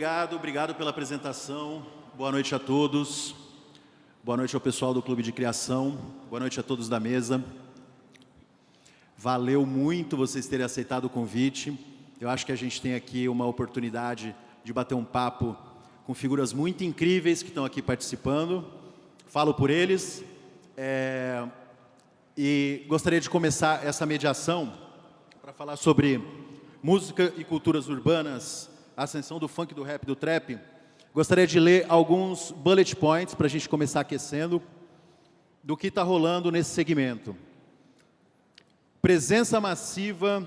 obrigado pela apresentação. Boa noite a todos. Boa noite ao pessoal do Clube de Criação. Boa noite a todos da mesa. Valeu muito vocês terem aceitado o convite. Eu acho que a gente tem aqui uma oportunidade de bater um papo com figuras muito incríveis que estão aqui participando. Falo por eles. E gostaria de começar essa mediação para falar sobre música e culturas urbanas, a ascensão do funk, do rap, do trap. Gostaria de ler alguns bullet points para a gente começar aquecendo do que está rolando nesse segmento. Presença massiva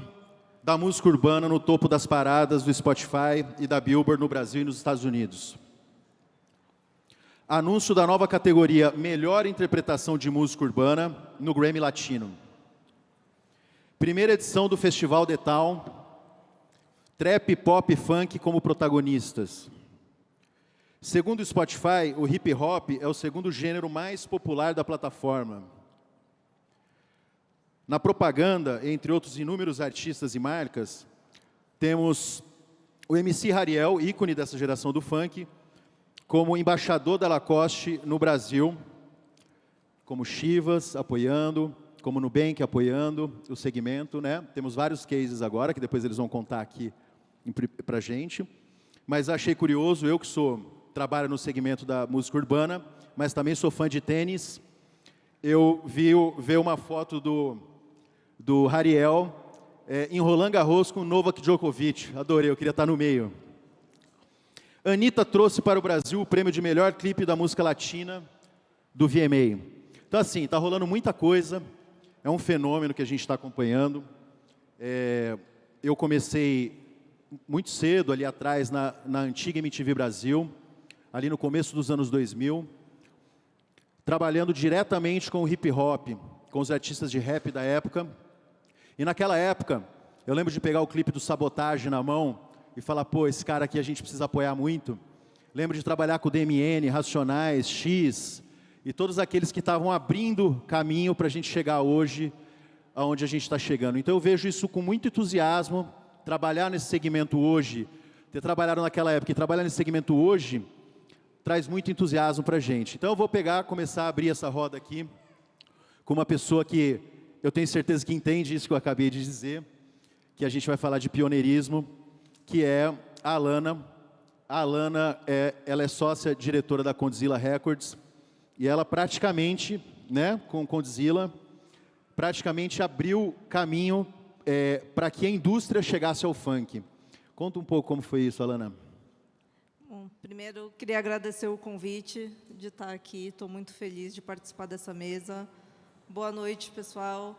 da música urbana no topo das paradas do Spotify e da Billboard no Brasil e nos Estados Unidos. Anúncio da nova categoria Melhor Interpretação de Música Urbana no Grammy Latino. Primeira edição do Festival The Town, trap, pop e funk como protagonistas. Segundo o Spotify, o hip hop é o segundo gênero mais popular da plataforma. Na propaganda, entre outros inúmeros artistas e marcas, temos o MC Hariel, ícone dessa geração do funk, como embaixador da Lacoste no Brasil, como Chivas apoiando, como Nubank apoiando o segmento, né? Temos vários cases agora, que depois eles vão contar aqui para a gente. Mas achei curioso, eu que trabalho no segmento da música urbana, mas também sou fã de tênis. Eu vi uma foto do Hariel em Roland Garros com Novak Djokovic. Adorei, eu queria estar no meio. Anitta trouxe para o Brasil o prêmio de melhor clipe da música latina do VMA. Então, assim, está rolando muita coisa. É um fenômeno que a gente está acompanhando. Eu comecei muito cedo, ali atrás, na antiga MTV Brasil, ali no começo dos anos 2000, trabalhando diretamente com o hip-hop, com os artistas de rap da época. E naquela época, eu lembro de pegar o clipe do Sabotage na mão e falar, pô, esse cara aqui a gente precisa apoiar muito. Lembro de trabalhar com o DMN, Racionais, X, e todos aqueles que estavam abrindo caminho para a gente chegar hoje, aonde a gente está chegando. Então eu vejo isso com muito entusiasmo, trabalhar nesse segmento hoje, ter trabalhado naquela época e trabalhar nesse segmento hoje, traz muito entusiasmo para a gente. Então eu vou começar a abrir essa roda aqui, com uma pessoa que eu tenho certeza que entende isso que eu acabei de dizer, que a gente vai falar de pioneirismo, que é a Alana. A Alana, ela é sócia-diretora da Condzilla Records, e ela praticamente, né, com Condzilla, praticamente abriu caminho para que a indústria chegasse ao funk. Conta um pouco como foi isso, Alana. Bom, primeiro, queria agradecer o convite de estar aqui. Estou muito feliz de participar dessa mesa. Boa noite, pessoal.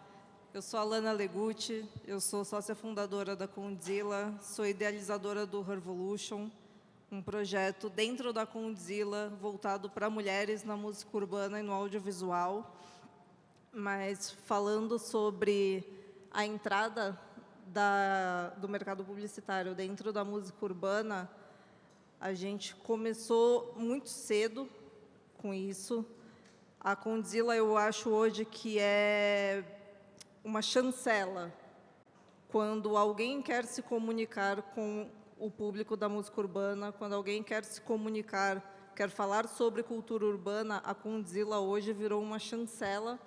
Eu sou a Alana Legutti, eu sou sócia fundadora da Condzilla, sou idealizadora do Revolution, um projeto dentro da Condzilla voltado para mulheres na música urbana e no audiovisual. Mas falando sobre a entrada do mercado publicitário dentro da música urbana, a gente começou muito cedo com isso. A Condzilla, eu acho hoje que é uma chancela quando alguém quer se comunicar com o público da música urbana, quando alguém quer se comunicar, quer falar sobre cultura urbana, a Condzilla hoje virou uma chancela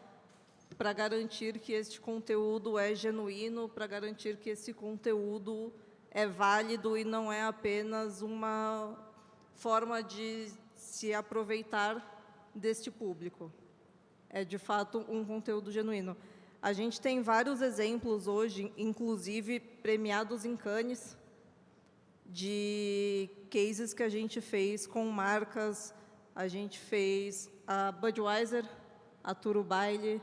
para garantir que este conteúdo é genuíno, para garantir que esse conteúdo é válido e não é apenas uma forma de se aproveitar deste público. É, de fato, um conteúdo genuíno. A gente tem vários exemplos hoje, inclusive premiados em Cannes, de cases que a gente fez com marcas. A gente fez a Budweiser, a Tour Baile,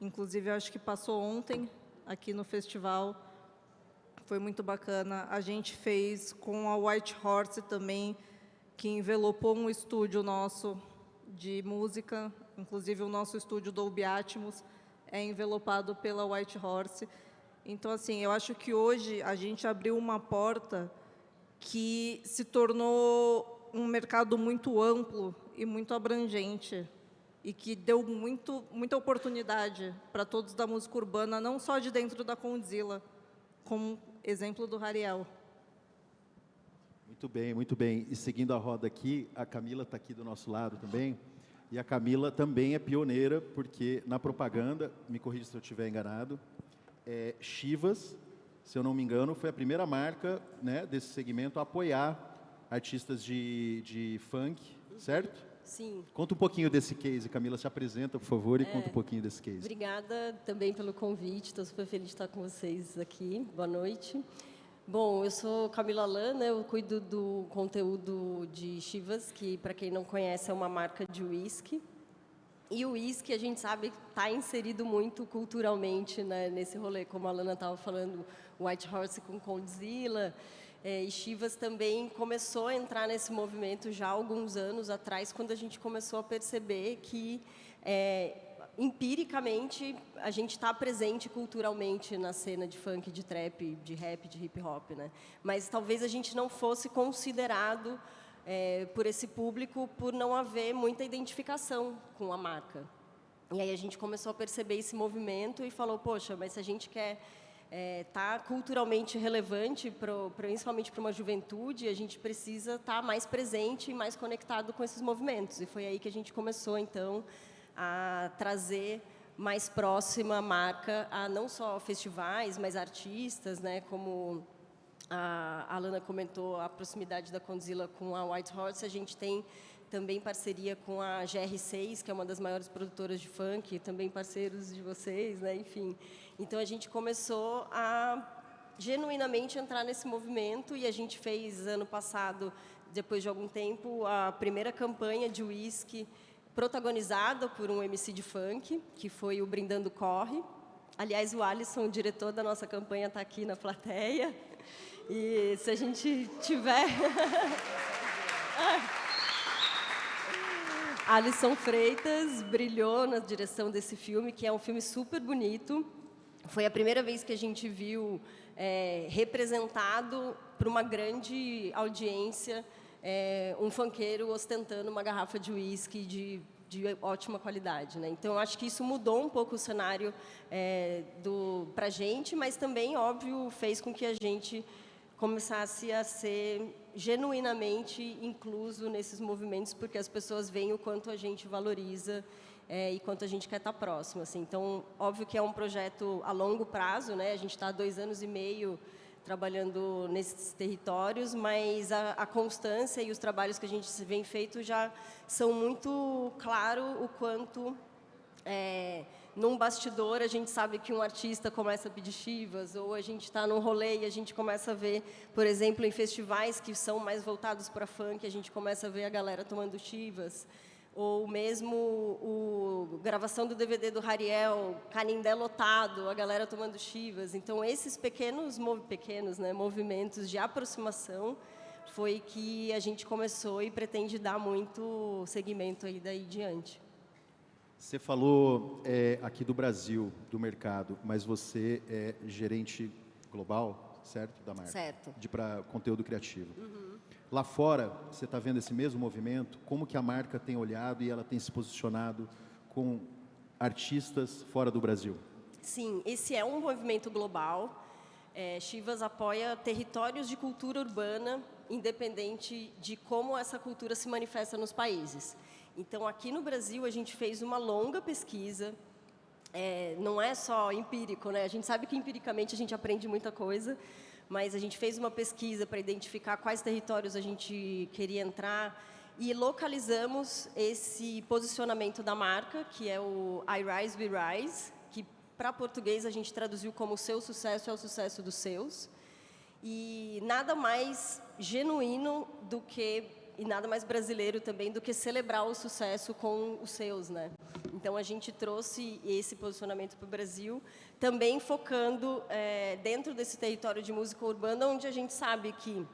inclusive acho que passou ontem aqui no festival, foi muito bacana. A gente fez com a White Horse também, que envelopou um estúdio nosso de música, inclusive o nosso estúdio Dolby Atmos é envelopado pela White Horse. Então, assim, eu acho que hoje a gente abriu uma porta que se tornou um mercado muito amplo e muito abrangente e que deu muita oportunidade para todos da música urbana, não só de dentro da Condzilla, como exemplo do Hariel. Muito bem, muito bem. E seguindo a roda aqui, a Camila está aqui do nosso lado também. E a Camila também é pioneira, porque na propaganda, me corrija se eu estiver enganado, Chivas, se eu não me engano, foi a primeira marca, né, desse segmento a apoiar artistas de funk, certo? Sim. Conta um pouquinho desse case, Camila, se apresenta, por favor, e conta um pouquinho desse case. Obrigada também pelo convite, estou super feliz de estar com vocês aqui. Boa noite. Bom, eu sou Camila Lana, eu cuido do conteúdo de Chivas, que, para quem não conhece, é uma marca de uísque. E o uísque, a gente sabe, está inserido muito culturalmente, né, nesse rolê, como a Lana estava falando, White Horse com Condzilla. E Chivas também começou a entrar nesse movimento já há alguns anos atrás, quando a gente começou a perceber que, empiricamente, a gente está presente culturalmente na cena de funk, de trap, de rap, de hip hop, né? Mas talvez a gente não fosse considerado por esse público por não haver muita identificação com a marca. E aí a gente começou a perceber esse movimento e falou, poxa, mas se a gente quer tá culturalmente relevante, principalmente para uma juventude, a gente precisa estar mais presente e mais conectado com esses movimentos. E foi aí que a gente começou, então, a trazer mais próxima a marca a não só festivais, mas artistas, né, como a Alana comentou, a proximidade da Condzilla com a White Horse. A gente tem também parceria com a GR6, que é uma das maiores produtoras de funk, também parceiros de vocês, né? Enfim. Então, a gente começou a genuinamente entrar nesse movimento e a gente fez, ano passado, depois de algum tempo, a primeira campanha de uísque protagonizada por um MC de funk, que foi o Brindando Corre. Aliás, o Alisson, o diretor da nossa campanha, está aqui na plateia. E se a gente tiver... Alisson Freitas brilhou na direção desse filme, que é um filme super bonito. Foi a primeira vez que a gente viu representado por uma grande audiência um funkeiro ostentando uma garrafa de uísque de ótima qualidade, né? Então, eu acho que isso mudou um pouco o cenário para a gente, mas também, óbvio, fez com que a gente começasse a ser genuinamente incluso nesses movimentos, porque as pessoas veem o quanto a gente valoriza e quanto a gente quer estar próximo, assim. Então, óbvio que é um projeto a longo prazo, né? A gente está há 2 anos e meio trabalhando nesses territórios, mas a constância e os trabalhos que a gente vem feito já são muito claro o quanto num bastidor a gente sabe que um artista começa a pedir Chivas, ou a gente está num rolê e a gente começa a ver, por exemplo, em festivais que são mais voltados para funk, a gente começa a ver a galera tomando Chivas, ou mesmo a gravação do DVD do Hariel, Canindé lotado, a galera tomando Chivas. Então, esses pequenos né, movimentos de aproximação foi que a gente começou e pretende dar muito seguimento aí daí diante. Você falou aqui do Brasil, do mercado, mas você é gerente global, certo? Da marca. Certo. Para conteúdo criativo. Uhum. Lá fora, você está vendo esse mesmo movimento? Como que a marca tem olhado e ela tem se posicionado com artistas fora do Brasil? Sim, esse é um movimento global. Chivas apoia territórios de cultura urbana, independente de como essa cultura se manifesta nos países. Então, aqui no Brasil, a gente fez uma longa pesquisa. Não é só empírico, né? A gente sabe que empiricamente a gente aprende muita coisa, mas a gente fez uma pesquisa para identificar quais territórios a gente queria entrar e localizamos esse posicionamento da marca, que é o I Rise, We Rise, que para português a gente traduziu como o seu sucesso é o sucesso dos seus. E nada mais genuíno do que, e nada mais brasileiro também, do que celebrar o sucesso com os seus, né? Então, a gente trouxe esse posicionamento para o Brasil, também focando dentro desse território de música urbana, onde a gente sabe que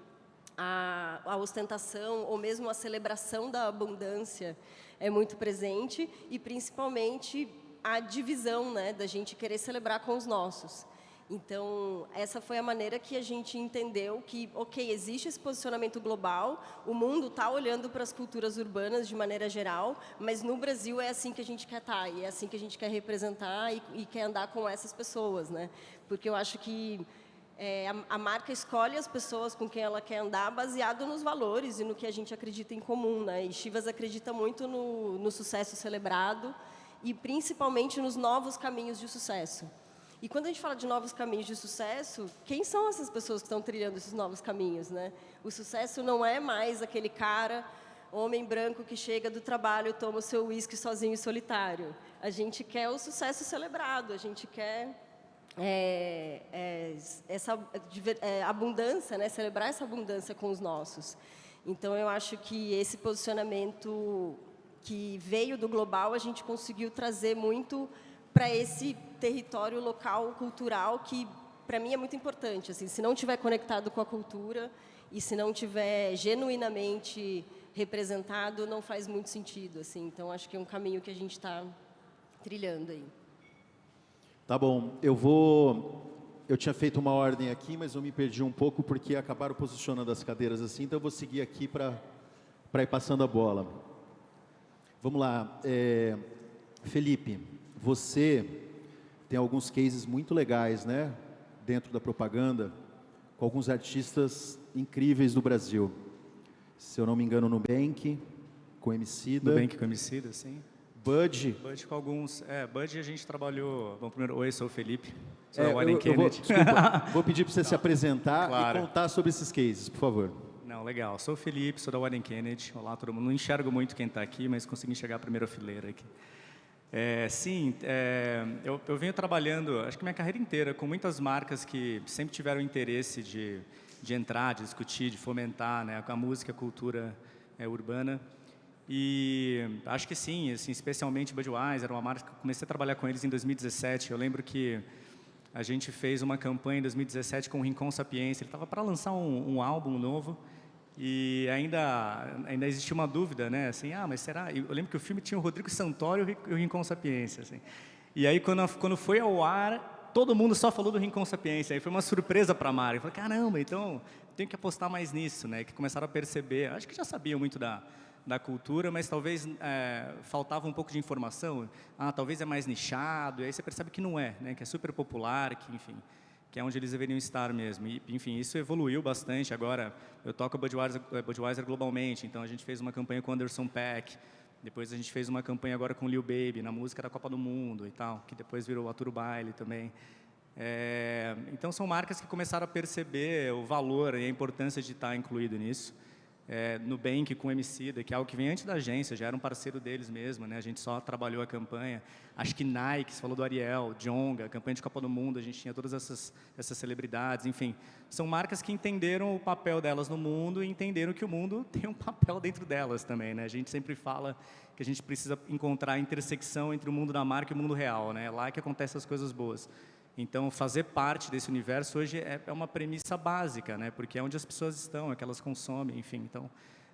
a ostentação, ou mesmo a celebração da abundância é muito presente, e principalmente a divisão, né, da gente querer celebrar com os nossos. Então, essa foi a maneira que a gente entendeu que, ok, existe esse posicionamento global, o mundo está olhando para as culturas urbanas de maneira geral, mas no Brasil é assim que a gente quer estar, e é assim que a gente quer representar e quer andar com essas pessoas, né? Porque eu acho que a marca escolhe as pessoas com quem ela quer andar baseado nos valores e no que a gente acredita em comum, né? E Chivas acredita muito no sucesso celebrado e principalmente nos novos caminhos de sucesso. E quando a gente fala de novos caminhos de sucesso, quem são essas pessoas que estão trilhando esses novos caminhos, né? O sucesso não é mais aquele cara, homem branco que chega do trabalho e toma o seu uísque sozinho e solitário. A gente quer o sucesso celebrado, a gente quer essa abundância, né? Celebrar essa abundância com os nossos. Então, eu acho que esse posicionamento que veio do global, a gente conseguiu trazer muito para esse território local, cultural, que, para mim, é muito importante. Assim, se não estiver conectado com a cultura e se não estiver genuinamente representado, não faz muito sentido. Assim. Então, acho que é um caminho que a gente está trilhando aí. Tá bom, eu tinha feito uma ordem aqui, mas eu me perdi um pouco porque acabaram posicionando as cadeiras assim, então eu vou seguir aqui para ir passando a bola. Vamos lá, Felipe, você tem alguns cases muito legais, né, dentro da propaganda, com alguns artistas incríveis do Brasil. Se eu não me engano, Nubank, com Emicida. Nubank com Emicida, sim. Bud. Bud com alguns. Bud a gente trabalhou. Bom, primeiro, oi, sou o Felipe. Sou da Warren Vou pedir para você se apresentar claro. E contar sobre esses cases, por favor. Não, legal. Sou o Felipe, sou da Warren Kennedy. Olá, todo mundo. Não enxergo muito quem está aqui, mas consegui enxergar a primeira fileira aqui. Eu venho trabalhando, acho que minha carreira inteira, com muitas marcas que sempre tiveram interesse de entrar, de discutir, de fomentar, né, a música, a cultura urbana. E acho que sim, assim, especialmente Budweiser, uma marca que eu comecei a trabalhar com eles em 2017. Eu lembro que a gente fez uma campanha em 2017 com o Rincon Sapiência. Ele estava para lançar um álbum novo e ainda existia uma dúvida, né? Assim, mas será? Eu lembro que o filme tinha o Rodrigo Santoro e o Rincon Sapiência. Assim. E aí, quando foi ao ar, todo mundo só falou do Rincon Sapiência. Aí foi uma surpresa para a marca. Eu falei, caramba, então tenho que apostar mais nisso, né? Que começaram a perceber. Acho que já sabiam muito da cultura, mas talvez faltava um pouco de informação. Talvez é mais nichado, e aí você percebe que não é, né? Que é super popular, que, enfim, que é onde eles deveriam estar mesmo. E, enfim, isso evoluiu bastante. Agora, eu toco a Budweiser globalmente, então a gente fez uma campanha com Anderson .Paak, depois a gente fez uma campanha agora com Lil Baby, na música da Copa do Mundo e tal, que depois virou Aturo Baile também. Então, são marcas que começaram a perceber o valor e a importância de estar incluído nisso. Nubank com Emicida, que é algo que vem antes da agência, já era um parceiro deles mesmo, né? A gente só trabalhou a campanha. Acho que Nike, você falou do Ariel, Djonga, a campanha de Copa do Mundo, a gente tinha todas essas celebridades, enfim. São marcas que entenderam o papel delas no mundo e entenderam que o mundo tem um papel dentro delas também, né? A gente sempre fala que a gente precisa encontrar a intersecção entre o mundo da marca e o mundo real, né? É lá que acontecem as coisas boas. Então, fazer parte desse universo hoje é uma premissa básica, né? Porque é onde as pessoas estão, é que elas consomem, enfim. Então,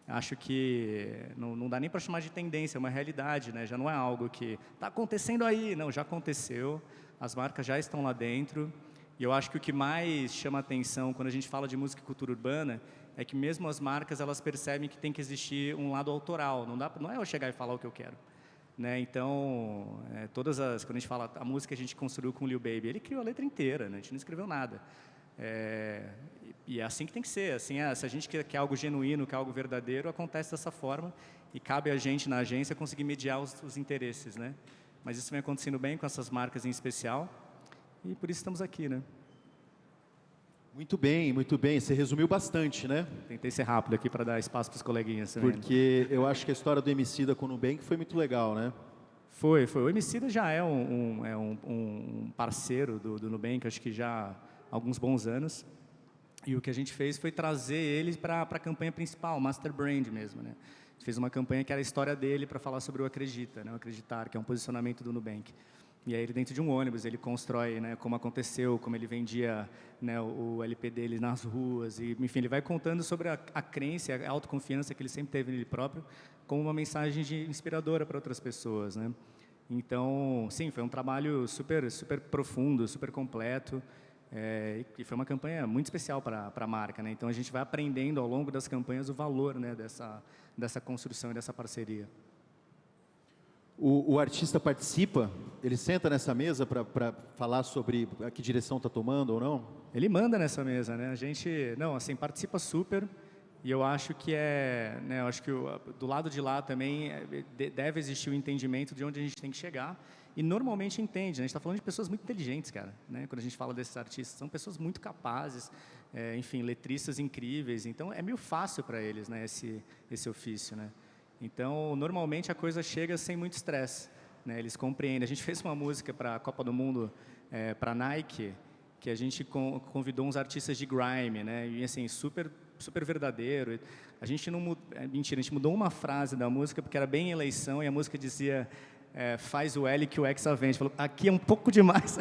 acho que não dá nem para chamar de tendência, é uma realidade, né? Já não é algo que está acontecendo aí, não, já aconteceu, as marcas já estão lá dentro. E eu acho que o que mais chama atenção quando a gente fala de música e cultura urbana é que mesmo as marcas, elas percebem que tem que existir um lado autoral, não é eu chegar e falar o que eu quero. Né? Então, quando a gente fala a música que a gente construiu com o Lil Baby, ele criou a letra inteira, né? A gente não escreveu nada. E é assim que tem que ser. Assim, se a gente quer algo genuíno, quer algo verdadeiro, acontece dessa forma e cabe a gente, na agência, conseguir mediar os interesses. Né? Mas isso vem acontecendo bem com essas marcas em especial e por isso estamos aqui. Né? Muito bem, muito bem. Você resumiu bastante, né? Tentei ser rápido aqui para dar espaço para os coleguinhas também. Porque eu acho que a história do Emicida com o Nubank foi muito legal, né? Foi. O Emicida já é um parceiro do Nubank, acho que já há alguns bons anos. E o que a gente fez foi trazer ele para a campanha principal, Master Brand mesmo, né? A gente fez uma campanha que era a história dele para falar sobre o Acredita, né? O Acreditar, que é um posicionamento do Nubank. E aí ele dentro de um ônibus, ele constrói, né, como aconteceu, como ele vendia, né, o LP dele nas ruas. E, enfim, ele vai contando sobre a crença, a autoconfiança que ele sempre teve nele próprio, como uma mensagem inspiradora para outras pessoas. Né? Então, sim, foi um trabalho super, super profundo, super completo. E foi uma campanha muito especial para a marca. Né? Então, a gente vai aprendendo ao longo das campanhas o valor, né, dessa construção e dessa parceria. O artista participa Ele senta nessa mesa para falar sobre a que direção está tomando ou não? Ele manda nessa mesa, né? A gente, não, assim, participa super. E eu acho que né, eu acho que do lado de lá também deve existir o entendimento de onde a gente tem que chegar. E normalmente entende, né? A gente está falando de pessoas muito inteligentes, cara, né? Quando a gente fala desses artistas, são pessoas muito capazes, enfim, letristas incríveis. Então, é meio fácil para eles, né, esse ofício, né? Então, normalmente a coisa chega sem muito estresse, né? Eles compreendem. A gente fez uma música para a Copa do Mundo, para a Nike, que a gente convidou uns artistas de grime, né? E assim, super verdadeiro. A gente não mentira, a gente mudou uma frase da música porque era bem eleição e a música dizia faz o L que o Hexa vende. Falou, aqui é um pouco demais,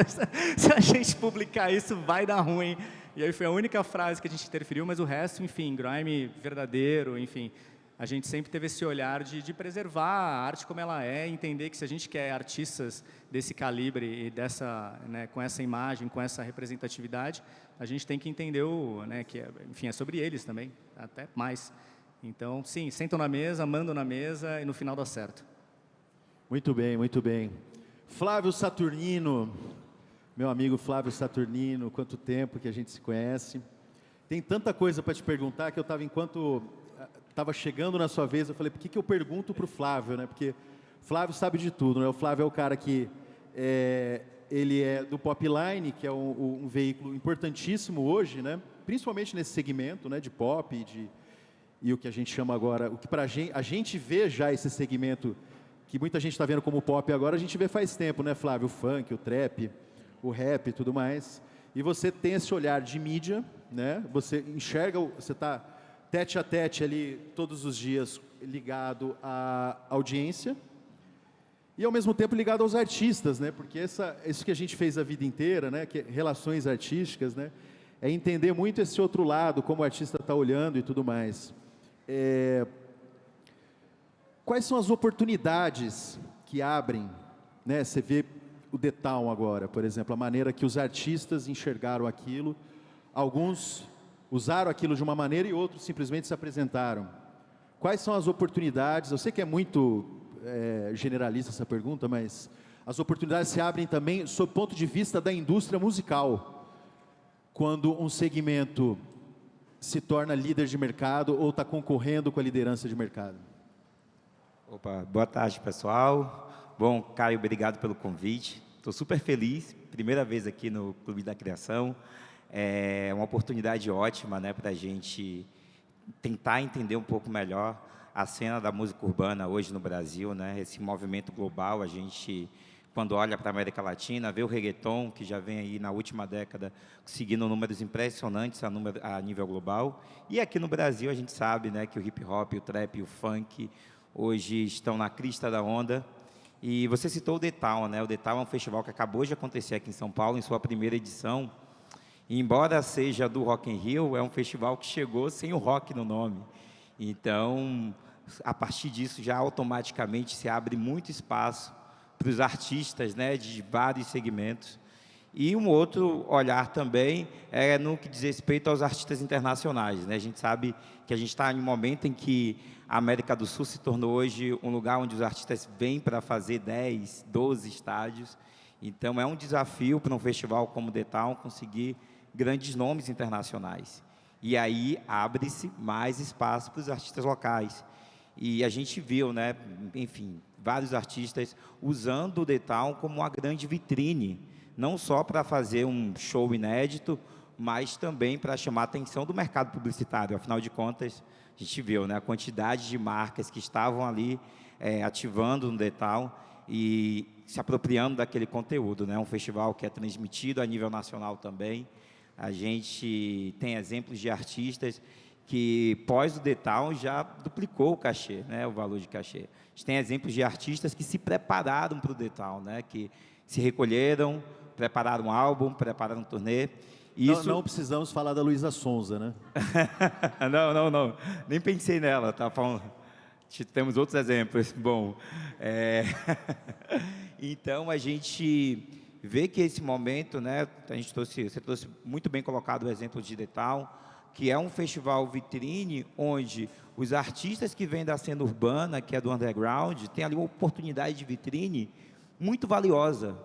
se a gente publicar isso vai dar ruim. E aí foi a única frase que a gente interferiu, mas o resto, enfim, grime verdadeiro, enfim. A gente sempre teve esse olhar de preservar a arte como ela é, entender que se a gente quer artistas desse calibre e né, com essa imagem, com essa representatividade, a gente tem que entender né, que, enfim, é sobre eles também, até mais. Então, sim, sentam na mesa, mandam na mesa e no final dá certo. Muito bem, muito bem. Flávio Saturnino, meu amigo Flávio Saturnino, quanto tempo que a gente se conhece. Tem tanta coisa para te perguntar que eu estava, enquanto estava chegando na sua vez, eu falei, por que eu pergunto para o Flávio, né? Porque Flávio sabe de tudo, né? O Flávio é o cara que ele é do Popline, que é um veículo importantíssimo hoje, né? Principalmente nesse segmento, né? De pop e o que a gente chama agora, o que a gente vê já esse segmento que muita gente está vendo como pop agora, a gente vê faz tempo, né, Flávio? O funk, o trap, o rap e tudo mais. E você tem esse olhar de mídia, né? Você enxerga, você está tete a tete ali todos os dias ligado à audiência e ao mesmo tempo ligado aos artistas, né? Porque isso que a gente fez a vida inteira, né? Que é relações artísticas, né? É entender muito esse outro lado, como o artista está olhando e tudo mais. Quais são as oportunidades que abrem, né? Você vê o The Town agora, por exemplo, a maneira que os artistas enxergaram aquilo, alguns usaram aquilo de uma maneira e outros simplesmente se apresentaram. Quais são as oportunidades? Eu sei que é muito generalista essa pergunta, mas as oportunidades se abrem também sob o ponto de vista da indústria musical, quando um segmento se torna líder de mercado ou está concorrendo com a liderança de mercado. Opa, boa tarde, pessoal. Bom, Caio, obrigado pelo convite. Estou super feliz, primeira vez aqui no Clube da Criação. É uma oportunidade ótima, né, para a gente tentar entender um pouco melhor a cena da música urbana hoje no Brasil, né, esse movimento global. A gente, quando olha para a América Latina, vê o reggaeton, que já vem aí na última década conseguindo números impressionantes a nível global. E aqui no Brasil a gente sabe, né, que o hip hop, o trap e o funk hoje estão na crista da onda. E você citou o The Town, né? O The Town é um festival que acabou de acontecer aqui em São Paulo, em sua primeira edição. E, embora seja do Rock in Rio, é um festival que chegou sem o rock no nome. Então, a partir disso, já automaticamente se abre muito espaço para os artistas, né, de vários segmentos. E um outro olhar também é no que diz respeito aos artistas internacionais, né? A gente sabe que a gente está em um momento em que a América do Sul se tornou hoje um lugar onde os artistas vêm para fazer 10, 12 estádios. Então, é um desafio para um festival como o The Town conseguir grandes nomes internacionais. E aí abre-se mais espaço para os artistas locais. E a gente viu, né, enfim, vários artistas usando o The Town como uma grande vitrine, não só para fazer um show inédito, mas também para chamar a atenção do mercado publicitário. Afinal de contas, a gente viu, né, a quantidade de marcas que estavam ali ativando no The Town e se apropriando daquele conteúdo, né? Um festival que é transmitido a nível nacional também. A gente tem exemplos de artistas que, pós o The Town, já duplicou o cachê, né, o valor de cachê. A gente tem exemplos de artistas que se prepararam para o The Town, né, que se recolheram, prepararam um álbum, prepararam um turnê. Isso... Não precisamos falar da Luísa Sonza, né? Não. Nem pensei nela, tá falando. Temos outros exemplos. Bom, então a gente vê que esse momento, né, você trouxe muito bem colocado o exemplo de The Town, que é um festival vitrine onde os artistas que vêm da cena urbana, que é do underground, têm ali uma oportunidade de vitrine muito valiosa,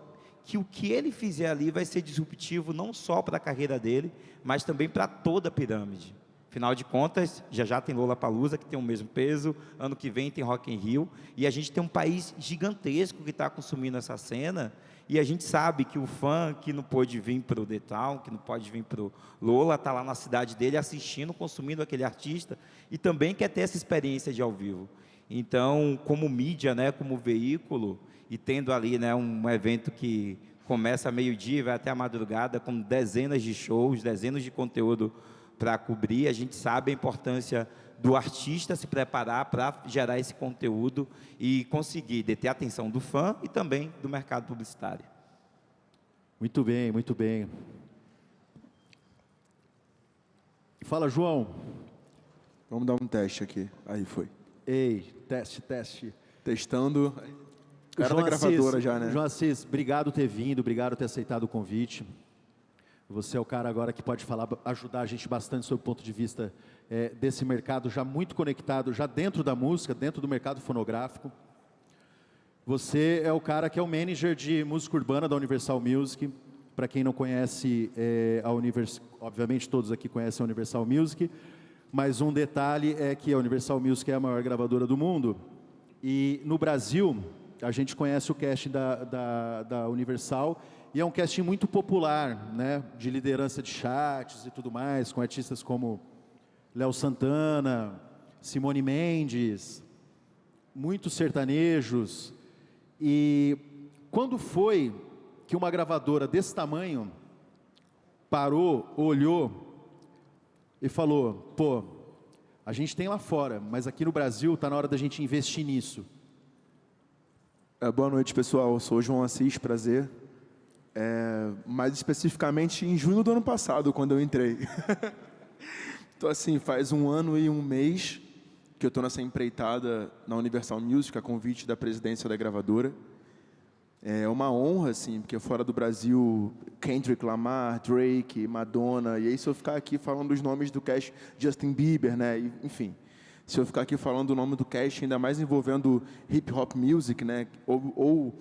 que o que ele fizer ali vai ser disruptivo não só para a carreira dele, mas também para toda a pirâmide. Afinal de contas, já tem Lollapalooza, que tem o mesmo peso, ano que vem tem Rock in Rio, e a gente tem um país gigantesco que está consumindo essa cena, e a gente sabe que o fã que não pôde vir para o The Town, que não pode vir para o Lola, está lá na cidade dele assistindo, consumindo aquele artista, e também quer ter essa experiência de ao vivo. Então, como mídia, né, como veículo, e tendo ali, né, um evento que começa a meio-dia e vai até a madrugada, com dezenas de shows, dezenas de conteúdo para cobrir, a gente sabe a importância do artista se preparar para gerar esse conteúdo e conseguir deter a atenção do fã e também do mercado publicitário. Muito bem, muito bem. Fala, João. Vamos dar um teste aqui. Aí foi. Ei, teste. Testando. Cara João da gravadora Assis, já, né? João Assis, obrigado por ter vindo, obrigado por ter aceitado o convite. Você é o cara agora que pode falar, ajudar a gente bastante sob o ponto de vista desse mercado já muito conectado, já dentro da música, dentro do mercado fonográfico. Você é o cara que é o manager de música urbana da Universal Music. Para quem não conhece, obviamente todos aqui conhecem a Universal Music, mas um detalhe é que a Universal Music é a maior gravadora do mundo. E no Brasil, a gente conhece o casting da Universal, e é um casting muito popular, né, de liderança de charts e tudo mais, com artistas como Léo Santana, Simone Mendes, muitos sertanejos. E quando foi que uma gravadora desse tamanho parou, olhou e falou, pô, a gente tem lá fora, mas aqui no Brasil está na hora da gente investir nisso? Boa noite, pessoal. Eu sou o João Assis, prazer. Mais especificamente em junho do ano passado, quando eu entrei. Então, assim, faz 1 ano e 1 mês que eu estou nessa empreitada na Universal Music, a convite da presidência da gravadora. É uma honra, assim, porque fora do Brasil, Kendrick Lamar, Drake, Madonna, e aí se eu ficar aqui falando os nomes do cast, Justin Bieber, né, enfim, se eu ficar aqui falando o nome do cast, ainda mais envolvendo hip hop music, né, ou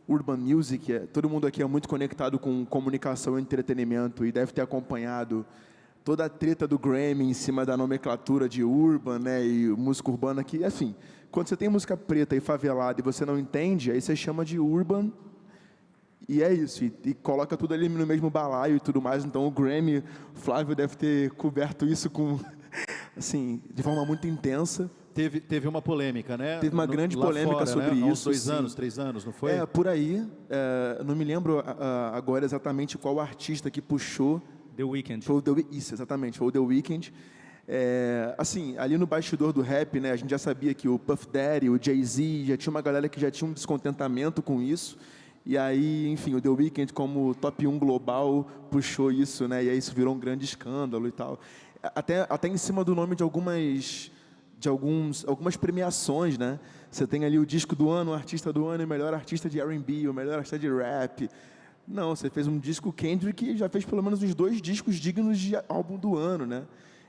urban music, todo mundo aqui é muito conectado com comunicação e entretenimento e deve ter acompanhado toda a treta do Grammy em cima da nomenclatura de urban, né, e música urbana aqui, assim, quando você tem música preta e favelada e você não entende, aí você chama de urban, e é isso, e coloca tudo ali no mesmo balaio e tudo mais. Então o Grammy, Flávio deve ter coberto isso com, assim, de forma muito intensa. Teve uma polêmica, né? Teve uma grande polêmica fora, sobre né? isso. Há uns 2 anos, 3 anos, não foi? Por aí. Não me lembro agora exatamente qual artista que puxou. The Weeknd. Isso, exatamente, foi o The Weeknd. Assim, ali no bastidor do rap, né, a gente já sabia que o Puff Daddy, o Jay-Z, já tinha uma galera que já tinha um descontentamento com isso. E aí, enfim, o The Weeknd, como top 1 global, puxou isso, né, e aí isso virou um grande escândalo e tal. Até em cima do nome de algumas premiações, né? Você tem ali o disco do ano, o artista do ano, o melhor artista de R&B, o melhor artista de rap. Não, você fez um disco Kendrick e já fez pelo menos uns 2 discos dignos de álbum do ano, né?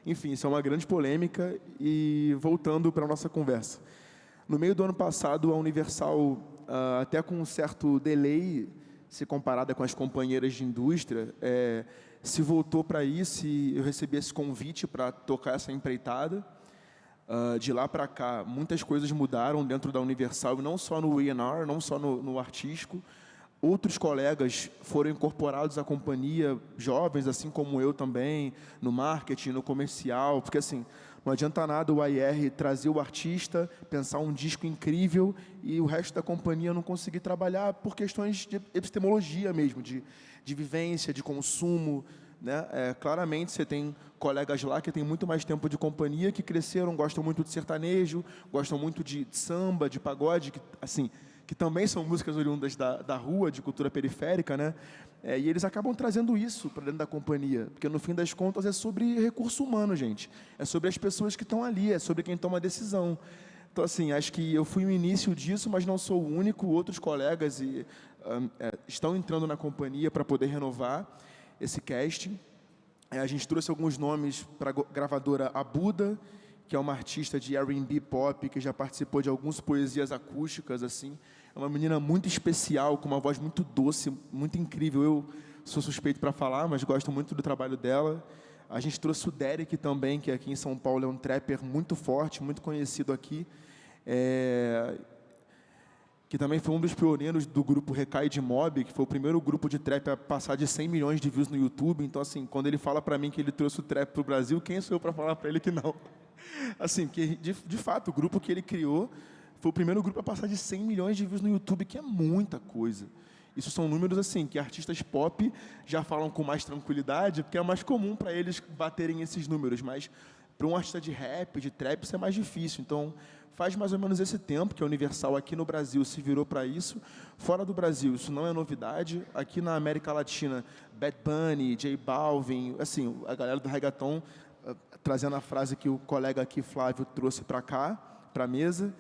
Enfim, isso é uma grande polêmica. E voltando para a nossa conversa. No meio do ano passado, a Universal, até com um certo delay, se comparada com as companheiras de indústria, se voltou para isso e eu recebi esse convite para tocar essa empreitada. De lá para cá, muitas coisas mudaram dentro da Universal, não só no A&R, não só no artístico. Outros colegas foram incorporados à companhia, jovens, assim como eu também, no marketing, no comercial, porque assim, não adianta nada o A&R trazer o artista, pensar um disco incrível e o resto da companhia não conseguir trabalhar por questões de epistemologia mesmo, de vivência, de consumo, né? Claramente você tem colegas lá que têm muito mais tempo de companhia, que cresceram, gostam muito de sertanejo, gostam muito de samba, de pagode, que também são músicas oriundas da rua, de cultura periférica, né? E eles acabam trazendo isso para dentro da companhia, porque no fim das contas é sobre recurso humano, gente. É sobre as pessoas que estão ali, é sobre quem toma a decisão. Então, assim, acho que eu fui o início disso, mas não sou o único. Outros colegas estão entrando na companhia para poder renovar esse casting. A gente trouxe alguns nomes para a gravadora Abuda, que é uma artista de R&B pop, que já participou de algumas poesias acústicas, assim. É uma menina muito especial, com uma voz muito doce, muito incrível. Eu sou suspeito para falar, mas gosto muito do trabalho dela. A gente trouxe o Derek também, que aqui em São Paulo é um trapper muito forte, muito conhecido aqui. Que também foi um dos pioneiros do grupo Recai de Mob, que foi o primeiro grupo de trap a passar de 100 milhões de views no YouTube. Então, assim, quando ele fala para mim que ele trouxe o trap para o Brasil, quem sou eu para falar para ele que não? Assim, porque, de fato, o grupo que ele criou foi o primeiro grupo a passar de 100 milhões de views no YouTube, que é muita coisa. Isso são números, assim, que artistas pop já falam com mais tranquilidade, porque é mais comum para eles baterem esses números, mas para um artista de rap, de trap, isso é mais difícil. Então, faz mais ou menos esse tempo que a Universal aqui no Brasil se virou para isso. Fora do Brasil, isso não é novidade. Aqui na América Latina, Bad Bunny, J Balvin, assim, a galera do reggaeton, trazendo a frase que o colega aqui, Flávio, trouxe para cá, para a mesa.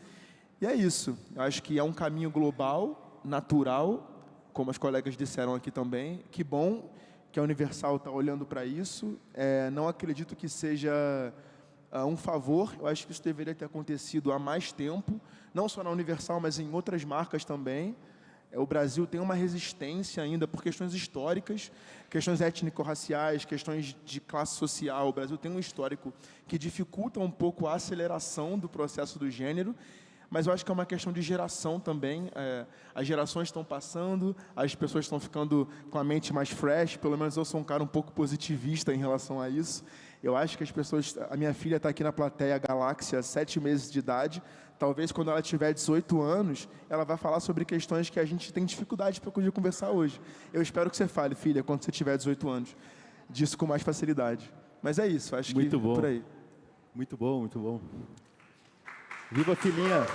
E é isso. Eu acho que é um caminho global, natural, como as colegas disseram aqui também. Que bom que a Universal está olhando para isso. Não acredito que seja um favor. Eu acho que isso deveria ter acontecido há mais tempo, não só na Universal, mas em outras marcas também. O Brasil tem uma resistência ainda por questões históricas, questões étnico-raciais, questões de classe social. O Brasil tem um histórico que dificulta um pouco a aceleração do processo do gênero, mas eu acho que é uma questão de geração também. As gerações estão passando, as pessoas estão ficando com a mente mais fresh. Pelo menos eu sou um cara um pouco positivista em relação a isso. Eu acho que as pessoas... A minha filha está aqui na plateia Galáxia, 7 meses de idade. Talvez quando ela tiver 18 anos, ela vai falar sobre questões que a gente tem dificuldade para poder conversar hoje. Eu espero que você fale, filha, quando você tiver 18 anos, disso com mais facilidade. Mas é isso, acho muito que bom. Por aí. Muito bom, muito bom. Viva a filhinha!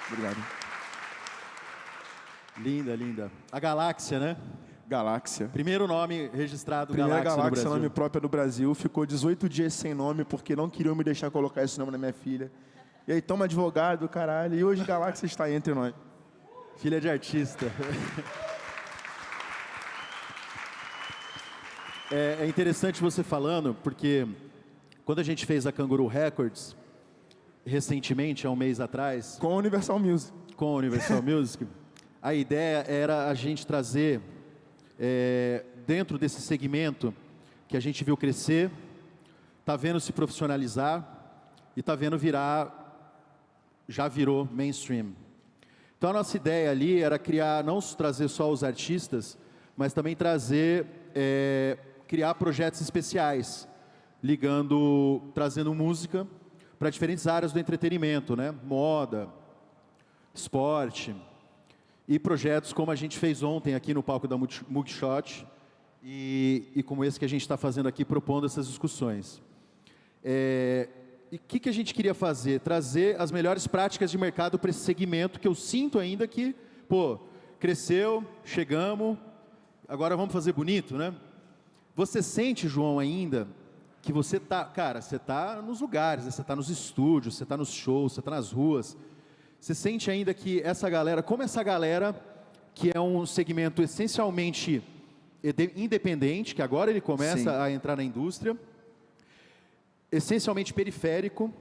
Obrigado. Linda, linda. A Galáxia, né? Galáxia. Primeiro nome registrado, Primeira Galáxia no Galáxia, Brasil. nome próprio no Brasil. Ficou 18 dias sem nome, porque não queriam me deixar colocar esse nome na minha filha. E aí, toma advogado, caralho. E hoje Galáxia está entre nós. Filha de artista. É interessante você falando, porque quando a gente fez a Canguru Records, recentemente, há um mês atrás... Com a Universal Music. Com a Universal Music, a ideia era a gente trazer, dentro desse segmento que a gente viu crescer, está vendo se profissionalizar e está vendo já virou mainstream. Então a nossa ideia ali era criar, não trazer só os artistas, mas também criar projetos especiais, trazendo música para diferentes áreas do entretenimento, né? Moda, esporte, e projetos como a gente fez ontem aqui no palco da Mugshot, e como esse que a gente está fazendo aqui, propondo essas discussões. E o que a gente queria fazer? Trazer as melhores práticas de mercado para esse segmento, que eu sinto ainda que, cresceu, chegamos, agora vamos fazer bonito, né? Você sente, João, ainda que você está nos lugares, você está nos estúdios, você está nos shows, você está nas ruas. Você sente ainda que essa galera, que é um segmento essencialmente independente, que agora ele começa a entrar na indústria, essencialmente periférico,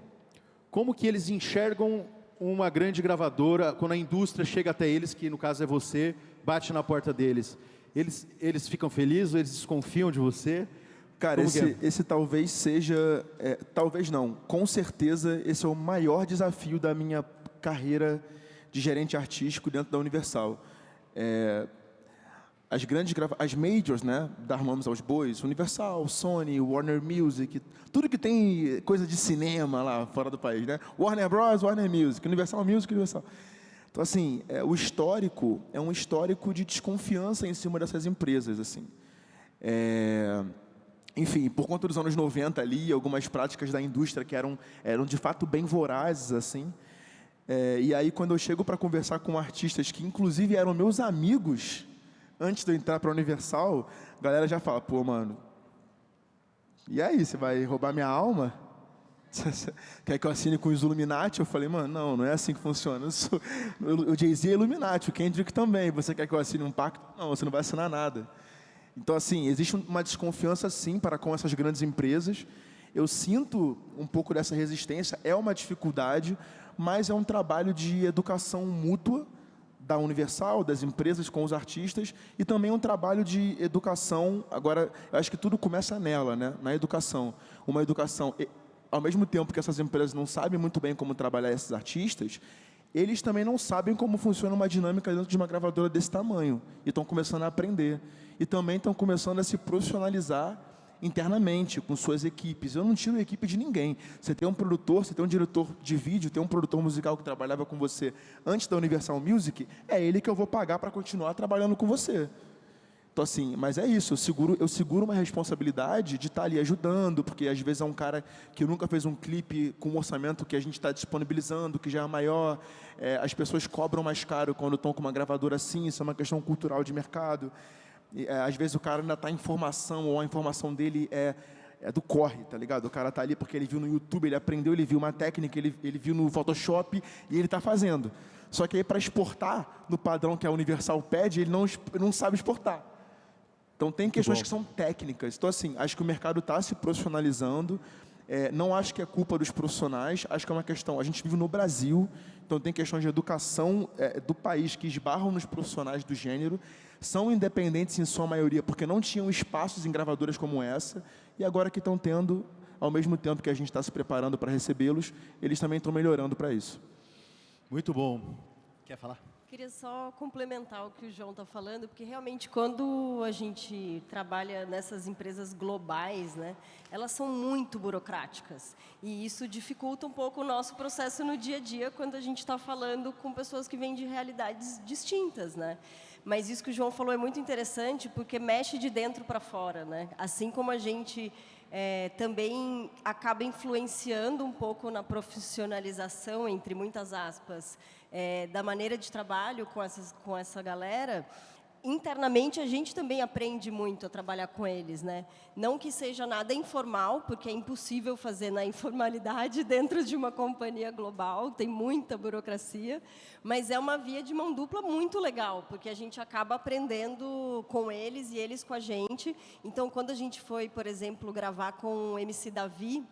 como que eles enxergam uma grande gravadora, quando a indústria chega até eles, que no caso é você, bate na porta deles, eles ficam felizes, eles desconfiam de você? Cara, esse talvez seja, talvez não, com certeza esse é o maior desafio da minha carreira de gerente artístico dentro da Universal. As majors, né, dar nomes aos bois, Universal, Sony, Warner Music, tudo que tem coisa de cinema lá fora do país, né? Warner Bros, Warner Music, Universal Music, Universal. Então, assim, o histórico é um histórico de desconfiança em cima dessas empresas, assim. Enfim, por conta dos anos 90 ali, algumas práticas da indústria que eram de fato bem vorazes, assim. E aí, quando eu chego para conversar com artistas que, inclusive, eram meus amigos, antes de eu entrar para a Universal, a galera já fala, pô, mano, e aí, você vai roubar minha alma? Quer que eu assine com os Illuminati? Eu falei, mano, não é assim que funciona. O Jay-Z é Illuminati, o Kendrick também. Você quer que eu assine um pacto? Não, você não vai assinar nada. Então, assim, existe uma desconfiança, sim, para com essas grandes empresas. Eu sinto um pouco dessa resistência, é uma dificuldade, mas é um trabalho de educação mútua da Universal, das empresas com os artistas, e também um trabalho de educação. Agora, eu acho que tudo começa nela, né? Na educação. Uma educação, ao mesmo tempo que essas empresas não sabem muito bem como trabalhar esses artistas, eles também não sabem como funciona uma dinâmica dentro de uma gravadora desse tamanho, e estão começando a aprender. E também estão começando a se profissionalizar internamente, com suas equipes. Eu não tiro a equipe de ninguém. Você tem um produtor, você tem um diretor de vídeo, tem um produtor musical que trabalhava com você antes da Universal Music, é ele que eu vou pagar para continuar trabalhando com você. Então, assim, mas é isso, eu seguro uma responsabilidade de estar ali ajudando, porque às vezes é um cara que nunca fez um clipe com um orçamento que a gente está disponibilizando, que já é maior, as pessoas cobram mais caro quando estão com uma gravadora assim, isso é uma questão cultural de mercado. Às vezes o cara ainda está em formação, ou a informação dele é do corre, tá ligado? O cara está ali porque ele viu no YouTube, ele aprendeu, ele viu uma técnica, ele viu no Photoshop e ele está fazendo. Só que aí para exportar no padrão que a Universal pede, ele não sabe exportar. Então tem questões que são técnicas. Então assim, acho que o mercado está se profissionalizando. Não acho que é culpa dos profissionais, acho que é uma questão, a gente vive no Brasil, então tem questões de educação do país que esbarram nos profissionais do gênero, são independentes em sua maioria, porque não tinham espaços em gravadoras como essa, e agora que estão tendo, ao mesmo tempo que a gente está se preparando para recebê-los, eles também estão melhorando para isso. Muito bom. Quer falar? Queria só complementar o que o João está falando, porque realmente quando a gente trabalha nessas empresas globais, né, elas são muito burocráticas. E isso dificulta um pouco o nosso processo no dia a dia, quando a gente está falando com pessoas que vêm de realidades distintas, né? Mas isso que o João falou é muito interessante, porque mexe de dentro para fora, né? Assim como a gente também acaba influenciando um pouco na profissionalização, entre muitas aspas, da maneira de trabalho com essa galera, internamente a gente também aprende muito a trabalhar com eles, né? Não que seja nada informal, porque é impossível fazer na informalidade dentro de uma companhia global, tem muita burocracia, mas é uma via de mão dupla muito legal, porque a gente acaba aprendendo com eles e eles com a gente. Então, quando a gente foi, por exemplo, gravar com o MC Davi,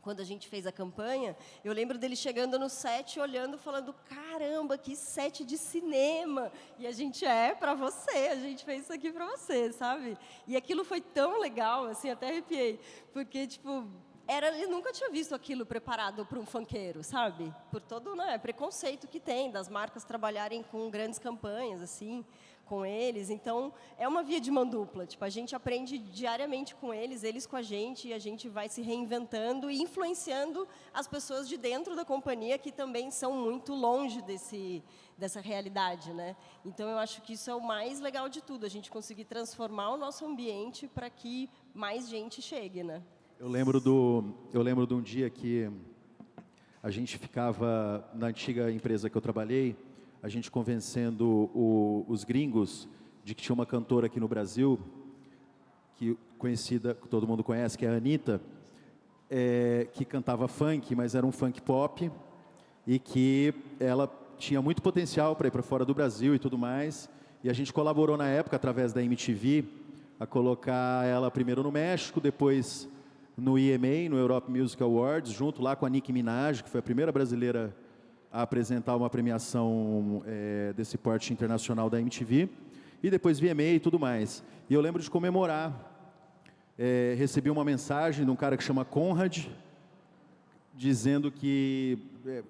quando a gente fez a campanha, eu lembro dele chegando no set, olhando, falando, caramba, que set de cinema! E a gente, para você, a gente fez isso aqui para você, sabe? E aquilo foi tão legal, assim, até arrepiei, porque, tipo, ele nunca tinha visto aquilo preparado para um funkeiro, sabe? Por todo preconceito que tem das marcas trabalharem com grandes campanhas, assim, com eles. Então, é uma via de mão dupla. Tipo, a gente aprende diariamente com eles, eles com a gente, e a gente vai se reinventando e influenciando as pessoas de dentro da companhia, que também são muito longe dessa realidade, né? Então, eu acho que isso é o mais legal de tudo, a gente conseguir transformar o nosso ambiente para que mais gente chegue, né? Eu lembro de um dia que a gente ficava na antiga empresa que eu trabalhei, a gente convencendo os gringos de que tinha uma cantora aqui no Brasil, conhecida, que todo mundo conhece, que é a Anitta, que cantava funk, mas era um funk pop, e que ela tinha muito potencial para ir para fora do Brasil e tudo mais, e a gente colaborou na época, através da MTV, a colocar ela primeiro no México, depois no EMA, no Europe Music Awards, junto lá com a Nicki Minaj, que foi a primeira brasileira a apresentar uma premiação desse porte internacional da MTV, e depois VMA e tudo mais. E eu lembro de comemorar. Recebi uma mensagem de um cara que chama Conrad, dizendo que,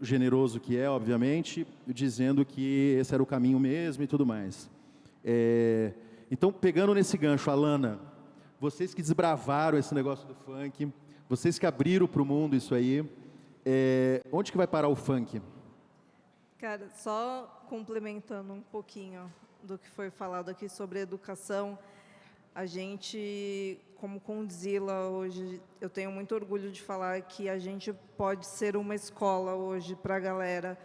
generoso que é, obviamente, dizendo que esse era o caminho mesmo e tudo mais. Então, pegando nesse gancho, Alana, vocês que desbravaram esse negócio do funk, vocês que abriram para o mundo isso aí, onde que vai parar o funk? Cara, só complementando um pouquinho do que foi falado aqui sobre educação, a gente, como Condzilla hoje, eu tenho muito orgulho de falar que a gente pode ser uma escola hoje para a galera.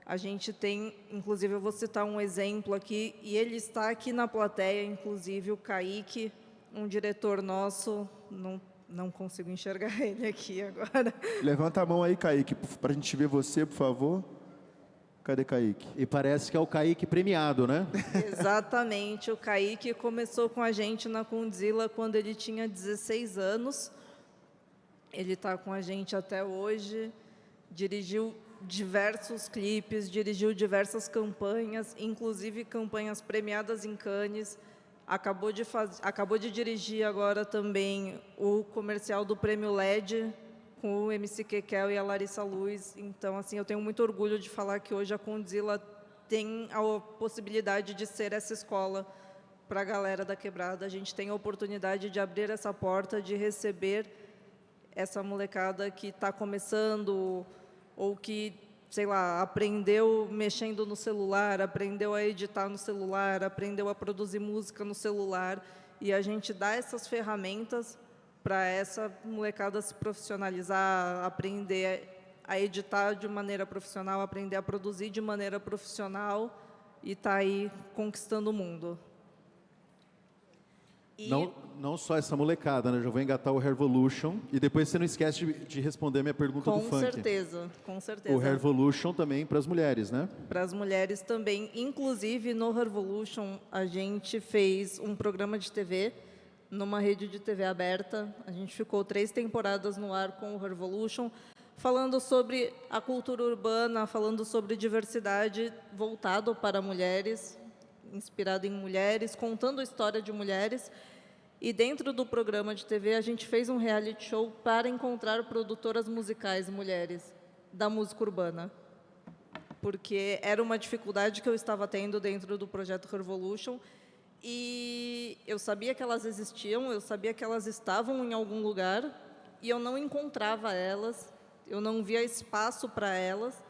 A gente tem, inclusive, eu vou citar um exemplo aqui, e ele está aqui na plateia, inclusive, o Kaique, um diretor nosso, não consigo enxergar ele aqui agora. Levanta a mão aí, Kaique, para a gente ver você, por favor. Cadê Kaique? E parece que é o Kaique premiado, né? Exatamente. O Kaique começou com a gente na Condzilla quando ele tinha 16 anos. Ele está com a gente até hoje. Dirigiu diversos clipes, dirigiu diversas campanhas, inclusive campanhas premiadas em Cannes. Acabou de dirigir agora também o comercial do Prêmio LED, com o MC Kekel e a Larissa Luz. Então, assim, eu tenho muito orgulho de falar que hoje a Condzilla tem a possibilidade de ser essa escola para a galera da quebrada. A gente tem a oportunidade de abrir essa porta, de receber essa molecada que está começando ou que, sei lá, aprendeu mexendo no celular, aprendeu a editar no celular, aprendeu a produzir música no celular, e a gente dá essas ferramentas para essa molecada se profissionalizar, aprender a editar de maneira profissional, aprender a produzir de maneira profissional e tá aí conquistando o mundo. E Não só essa molecada, né? Já vou engatar o Revolution. E depois você não esquece de responder a minha pergunta do funk. Com certeza. O Revolution também para as mulheres, né? Para as mulheres também. Inclusive, no Revolution, a gente fez um programa de TV, numa rede de TV aberta. A gente ficou 3 temporadas no ar com o Revolution, falando sobre a cultura urbana, falando sobre diversidade voltado para mulheres, inspirado em mulheres, contando a história de mulheres. E dentro do programa de TV, a gente fez um reality show para encontrar produtoras musicais mulheres da música urbana. Porque era uma dificuldade que eu estava tendo dentro do projeto Revolution. E eu sabia que elas existiam, eu sabia que elas estavam em algum lugar, e eu não encontrava elas, eu não via espaço para elas.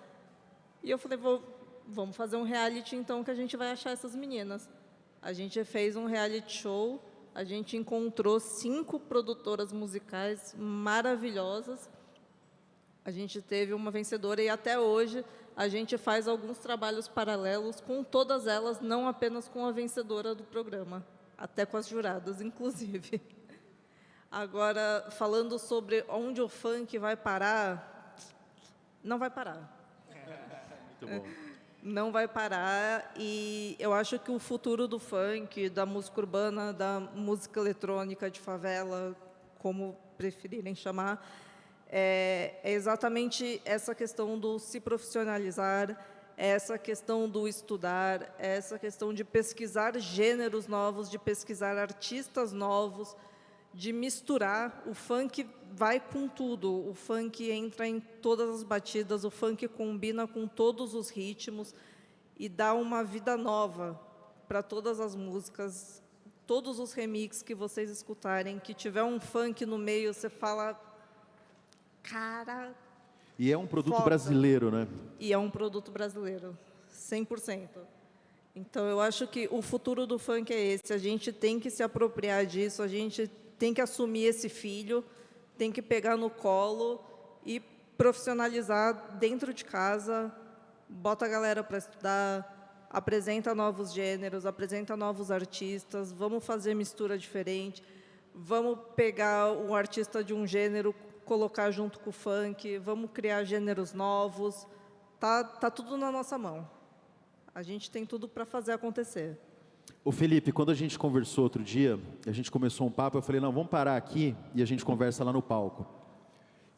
E eu falei, vamos fazer um reality, então, que a gente vai achar essas meninas. A gente fez um reality show, a gente encontrou 5 produtoras musicais maravilhosas. A gente teve uma vencedora e, até hoje, a gente faz alguns trabalhos paralelos com todas elas, não apenas com a vencedora do programa, até com as juradas, inclusive. Agora, falando sobre onde o funk vai parar, não vai parar. Muito bom. Não vai parar, e eu acho que o futuro do funk, da música urbana, da música eletrônica de favela, como preferirem chamar, é exatamente essa questão do se profissionalizar, essa questão do estudar, essa questão de pesquisar gêneros novos, de pesquisar artistas novos, de misturar. O funk vai com tudo, o funk entra em todas as batidas, o funk combina com todos os ritmos e dá uma vida nova para todas as músicas, todos os remixes que vocês escutarem, que tiver um funk no meio, você fala, cara... E é um produto foda. brasileiro, né? E é um produto brasileiro, 100%. Então, eu acho que o futuro do funk é esse, a gente tem que se apropriar disso, a gente tem que assumir esse filho, tem que pegar no colo e profissionalizar dentro de casa, bota a galera para estudar, apresenta novos gêneros, apresenta novos artistas, vamos fazer mistura diferente, vamos pegar um artista de um gênero, colocar junto com o funk, vamos criar gêneros novos, tá tudo na nossa mão. A gente tem tudo para fazer acontecer. Ô Felipe, quando a gente conversou outro dia, a gente começou um papo, eu falei, não, vamos parar aqui e a gente conversa lá no palco.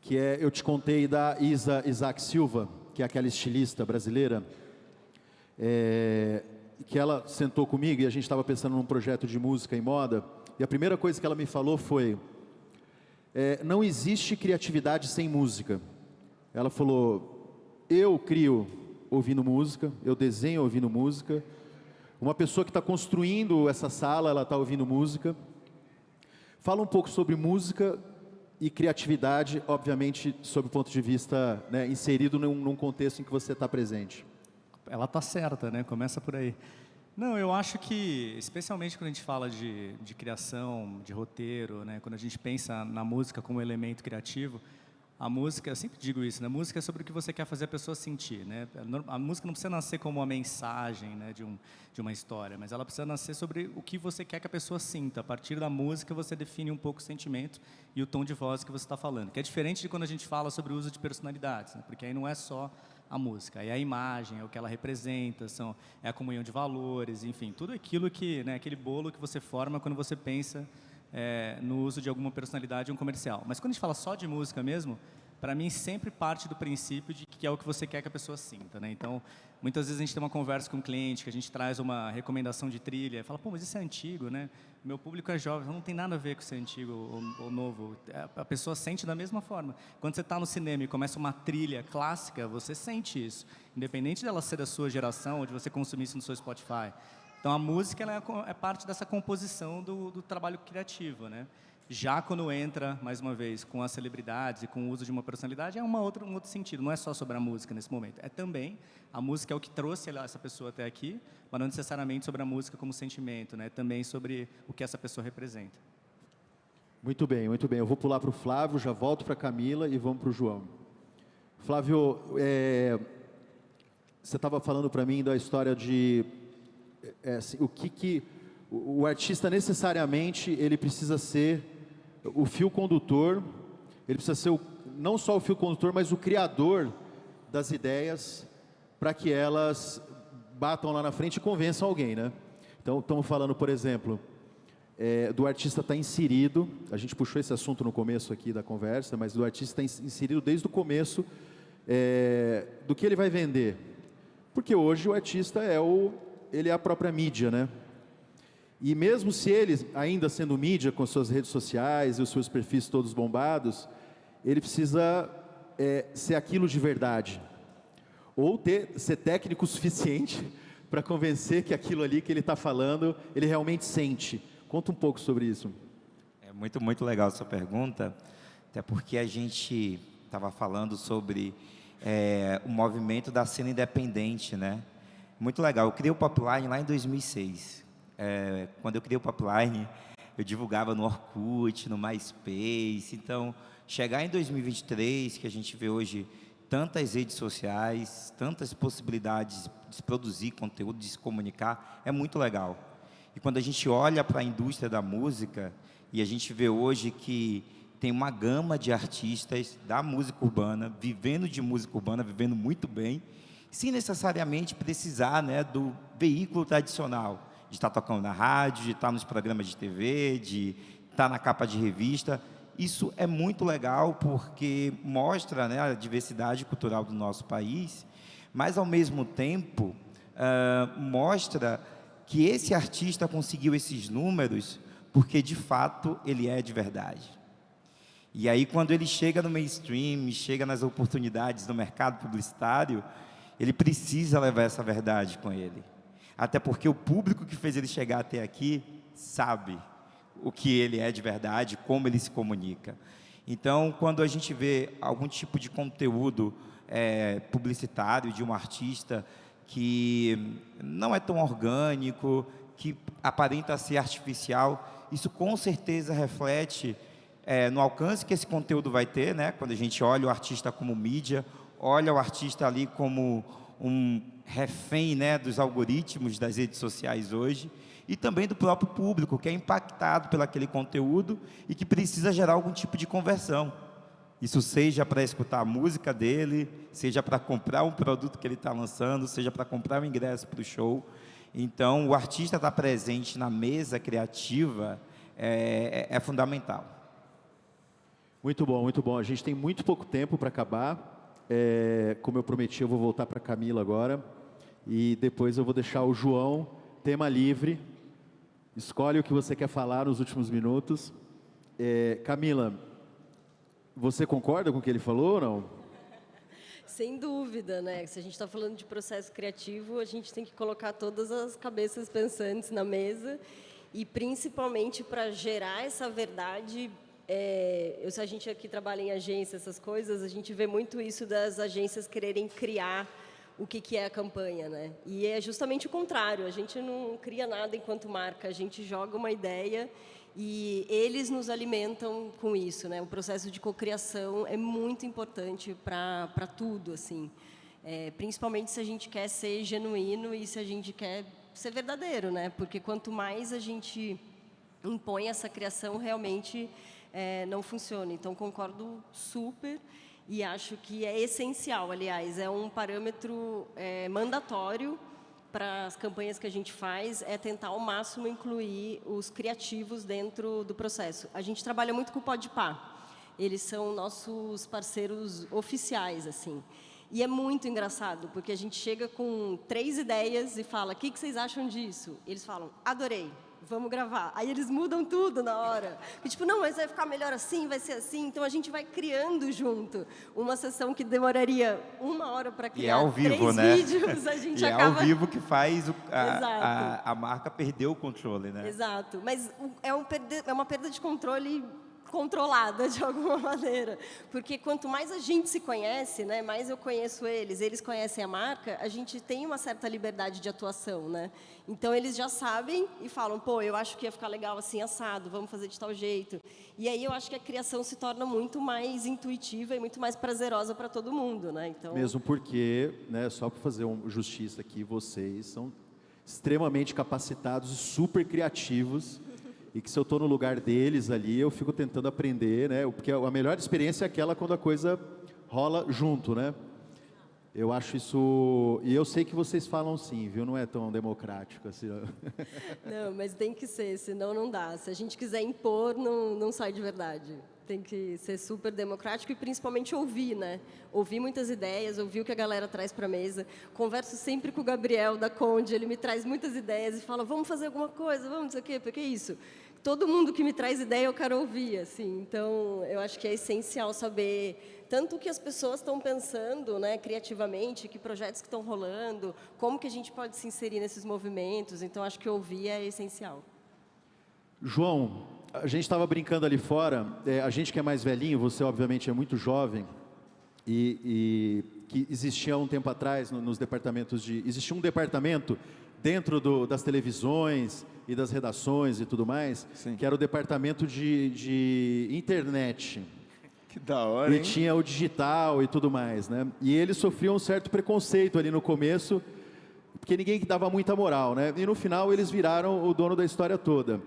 Que é, eu te contei da Isa Isaac Silva, que é aquela estilista brasileira, que ela sentou comigo e a gente estava pensando num projeto de música e moda, e a primeira coisa que ela me falou foi, não existe criatividade sem música. Ela falou, eu crio ouvindo música, eu desenho ouvindo música, uma pessoa que está construindo essa sala, ela está ouvindo música. Fala um pouco sobre música e criatividade, obviamente, sob o ponto de vista, né, inserido num contexto em que você está presente. Ela está certa, né? Começa por aí. Não, eu acho que, especialmente quando a gente fala de criação, de roteiro, né, quando a gente pensa na música como elemento criativo, a música, eu sempre digo isso, né? A música é sobre o que você quer fazer a pessoa sentir, né? A música não precisa nascer como uma mensagem, né, de uma história, mas ela precisa nascer sobre o que você quer que a pessoa sinta. A partir da música, você define um pouco o sentimento e o tom de voz que você está falando, que é diferente de quando a gente fala sobre o uso de personalidades, né? Porque aí não é só a música, aí é a imagem, é o que ela representa, é a comunhão de valores, enfim, tudo aquilo que, né, aquele bolo que você forma quando você pensa no uso de alguma personalidade em um comercial. Mas quando a gente fala só de música mesmo, para mim, sempre parte do princípio de que é o que você quer que a pessoa sinta, né? Então, muitas vezes a gente tem uma conversa com um cliente, que a gente traz uma recomendação de trilha, e fala, pô, mas isso é antigo, né? Meu público é jovem, não tem nada a ver com ser antigo ou novo. A pessoa sente da mesma forma. Quando você está no cinema e começa uma trilha clássica, você sente isso, independente dela ser da sua geração ou de você consumir isso no seu Spotify. Então, a música ela é parte dessa composição do trabalho criativo, né? Já quando entra, mais uma vez, com as celebridades e com o uso de uma personalidade, é um outro sentido. Não é só sobre a música nesse momento. É também, a música é o que trouxe essa pessoa até aqui, mas não necessariamente sobre a música como sentimento, né? Também sobre o que essa pessoa representa. Muito bem, muito bem. Eu vou pular para o Flávio, já volto para a Camila e vamos para o João. Flávio, você estava falando para mim da história de assim, o artista necessariamente ele precisa ser o fio condutor, ele precisa ser não só o fio condutor, mas o criador das ideias para que elas batam lá na frente e convençam alguém, né? Então, estamos falando, por exemplo, do artista estar inserido, a gente puxou esse assunto no começo aqui da conversa, mas do artista estar inserido desde o começo do que ele vai vender. Porque hoje o artista ele é a própria mídia, né? E mesmo se ele, ainda sendo mídia, com suas redes sociais e os seus perfis todos bombados, ele precisa ser aquilo de verdade. Ou ser técnico o suficiente para convencer que aquilo ali que ele está falando, ele realmente sente. Conta um pouco sobre isso. É muito, muito legal a sua pergunta, até porque a gente estava falando sobre o movimento da cena independente, né? Muito legal. Eu criei o Popline lá em 2006. Quando eu criei o Popline, eu divulgava no Orkut, no MySpace. Então, chegar em 2023, que a gente vê hoje tantas redes sociais, tantas possibilidades de produzir conteúdo, de se comunicar, é muito legal. E quando a gente olha para a indústria da música, e a gente vê hoje que tem uma gama de artistas da música urbana, vivendo de música urbana, vivendo muito bem, sem necessariamente precisar, né, do veículo tradicional, de estar tocando na rádio, de estar nos programas de TV, de estar na capa de revista. Isso é muito legal porque mostra, né, a diversidade cultural do nosso país, mas, ao mesmo tempo, mostra que esse artista conseguiu esses números porque, de fato, ele é de verdade. E aí, quando ele chega no mainstream, chega nas oportunidades do mercado publicitário, ele precisa levar essa verdade com ele. Até porque o público que fez ele chegar até aqui sabe o que ele é de verdade, como ele se comunica. Então, quando a gente vê algum tipo de conteúdo publicitário de um artista que não é tão orgânico, que aparenta ser artificial, isso com certeza reflete no alcance que esse conteúdo vai ter, né? Quando a gente olha o artista como mídia, olha o artista ali como um refém, né, dos algoritmos das redes sociais hoje, e também do próprio público, que é impactado pelo aquele conteúdo e que precisa gerar algum tipo de conversão. Isso seja para escutar a música dele, seja para comprar um produto que ele está lançando, seja para comprar um ingresso para o show. Então, o artista estar presente na mesa criativa é fundamental. Muito bom, muito bom. A gente tem muito pouco tempo para acabar. Como eu prometi, eu vou voltar para a Camila agora. E depois eu vou deixar o João, tema livre. Escolhe o que você quer falar nos últimos minutos. Camila, você concorda com o que ele falou ou não? Sem dúvida, né? Se a gente está falando de processo criativo, a gente tem que colocar todas as cabeças pensantes na mesa e, principalmente, para gerar essa verdade. Se a gente aqui trabalha em agência, essas coisas, a gente vê muito isso das agências quererem criar o que é a campanha, né? E é justamente o contrário, a gente não cria nada enquanto marca, a gente joga uma ideia e eles nos alimentam com isso, né? O processo de cocriação é muito importante para tudo, assim. Principalmente se a gente quer ser genuíno e se a gente quer ser verdadeiro, né? Porque quanto mais a gente impõe essa criação, realmente não funciona. Então, concordo super e acho que é essencial, aliás, é um parâmetro mandatório para as campanhas que a gente faz, é tentar ao máximo incluir os criativos dentro do processo. A gente trabalha muito com o Podpah. eles são nossos parceiros oficiais, assim. E é muito engraçado, porque a gente chega com 3 ideias e fala, o que vocês acham disso? Eles falam, adorei, vamos gravar. Aí eles mudam tudo na hora. E, tipo, não, mas vai ficar melhor assim, vai ser assim. Então, a gente vai criando junto. Uma sessão que demoraria 1 hora para criar E é ao vivo, 3 né? vídeos, a gente E acaba... é ao vivo que faz Exato. a marca perder o controle, né? Exato, mas é uma perda de controle controlada de alguma maneira, porque quanto mais a gente se conhece, né, mais eu conheço eles conhecem a marca, a gente tem uma certa liberdade de atuação, né? Então eles já sabem e falam, pô, eu acho que ia ficar legal assim assado, vamos fazer de tal jeito. E aí eu acho que a criação se torna muito mais intuitiva e muito mais prazerosa para todo mundo, né? Então, Mesmo porque, né, só para fazer justiça aqui, vocês são extremamente capacitados e super criativos, e que se eu estou no lugar deles ali, eu fico tentando aprender, né? Porque a melhor experiência é aquela quando a coisa rola junto, né? Eu acho isso... E eu sei que vocês falam sim, viu? Não é tão democrático assim. não, mas tem que ser, senão não dá. Se a gente quiser impor, não sai de verdade. Tem que ser super democrático e principalmente ouvir, né? Ouvir muitas ideias, ouvir o que a galera traz para a mesa. Converso sempre com o Gabriel da Conde, ele me traz muitas ideias e fala, vamos fazer alguma coisa, vamos, não sei o quê, porque é isso. Todo mundo que me traz ideia eu quero ouvir, assim. Então, eu acho que é essencial saber tanto o que as pessoas estão pensando, né, criativamente, que projetos que estão rolando, como que a gente pode se inserir nesses movimentos. Então, acho que ouvir é essencial. João, a gente estava brincando ali fora, a gente que é mais velhinho, você obviamente é muito jovem, e que existia um tempo atrás nos departamentos de... Existia um departamento dentro das televisões e das redações e tudo mais, Sim. que era o departamento de internet. Que da hora, E hein? tinha o digital e tudo mais, né? E eles sofriam um certo preconceito ali no começo, porque ninguém dava muita moral, né? E no final eles viraram o dono da história toda.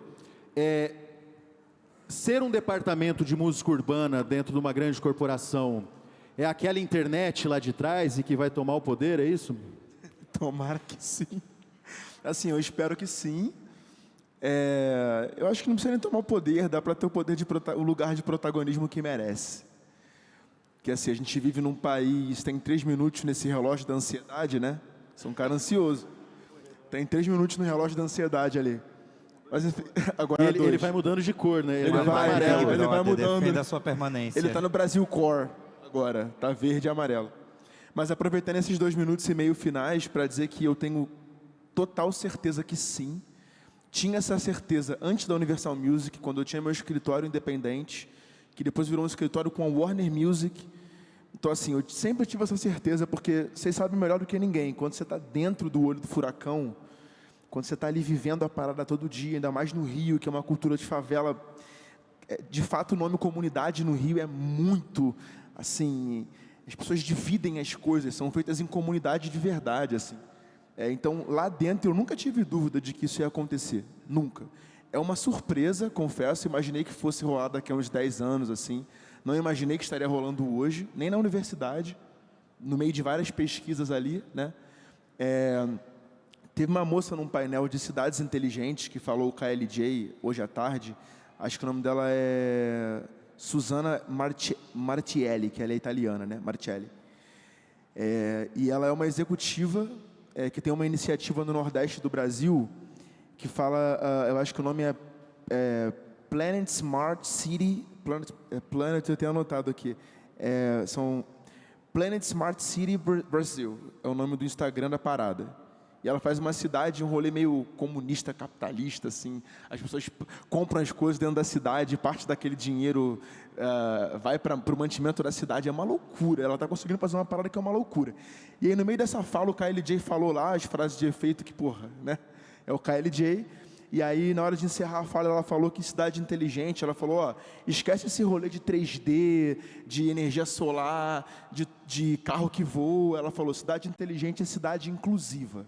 Ser um departamento de música urbana dentro de uma grande corporação é aquela internet lá de trás e que vai tomar o poder, é isso? Tomara que sim. Assim, eu espero que sim. Eu acho que não precisa nem tomar o poder, dá para ter o lugar de protagonismo que merece. Porque assim, a gente vive num país, tem 3 minutos nesse relógio da ansiedade, né? Sou um cara ansioso. Tem 3 minutos no relógio da ansiedade ali. Mas agora Ele vai mudando de cor, né? Ele vai amarelo. ele vai mudando. Defenda a sua permanência. Ele está no Brasil Core agora, está verde e amarelo. Mas aproveitando esses 2 minutos e meio finais para dizer que eu tenho total certeza que sim. Tinha essa certeza antes da Universal Music, quando eu tinha meu escritório independente, que depois virou um escritório com a Warner Music. Então, assim, eu sempre tive essa certeza, porque vocês sabem melhor do que ninguém, quando você está dentro do olho do furacão, quando você está ali vivendo a parada todo dia, ainda mais no Rio, que é uma cultura de favela, de fato o nome comunidade no Rio é muito, assim, as pessoas dividem as coisas, são feitas em comunidade de verdade, assim. Então, lá dentro, eu nunca tive dúvida de que isso ia acontecer, nunca. É uma surpresa, confesso, imaginei que fosse rolar daqui a uns 10 anos, assim, não imaginei que estaria rolando hoje, nem na universidade, no meio de várias pesquisas ali, né? Teve uma moça num painel de cidades inteligentes que falou o KLJ hoje à tarde, acho que o nome dela é Susana Martielli, que ela é italiana, né? Martielli. E ela é uma executiva que tem uma iniciativa no Nordeste do Brasil que fala, eu acho que o nome é Planet Smart City, Planet eu tenho anotado aqui, são Planet Smart City Brasil, é o nome do Instagram da parada. E ela faz uma cidade, um rolê meio comunista, capitalista, assim. As pessoas compram as coisas dentro da cidade, parte daquele dinheiro vai para o mantimento da cidade. É uma loucura. Ela está conseguindo fazer uma parada que é uma loucura. E aí, no meio dessa fala, o KLJ falou lá as frases de efeito que, porra, né? É o KLJ. E aí, na hora de encerrar a fala, ela falou que cidade inteligente, ela falou, ó, esquece esse rolê de 3D, de energia solar, de carro que voa. Ela falou, cidade inteligente é cidade inclusiva.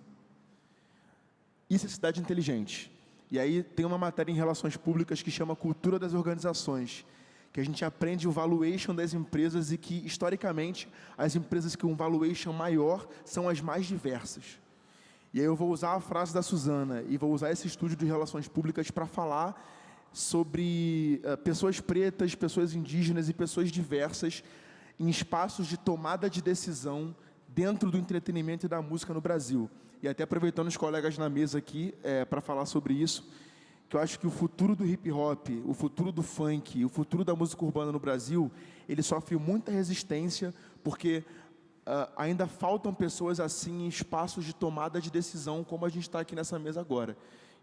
Isso é cidade inteligente. E aí tem uma matéria em relações públicas que chama Cultura das Organizações, que a gente aprende o valuation das empresas e que, historicamente, as empresas com um valuation maior são as mais diversas. E aí eu vou usar a frase da Susana e vou usar esse estúdio de relações públicas para falar sobre pessoas pretas, pessoas indígenas e pessoas diversas em espaços de tomada de decisão dentro do entretenimento e da música no Brasil. E até aproveitando os colegas na mesa aqui para falar sobre isso, que eu acho que o futuro do hip-hop, o futuro do funk, o futuro da música urbana no Brasil, ele sofre muita resistência, porque ainda faltam pessoas assim em espaços de tomada de decisão, como a gente está aqui nessa mesa agora.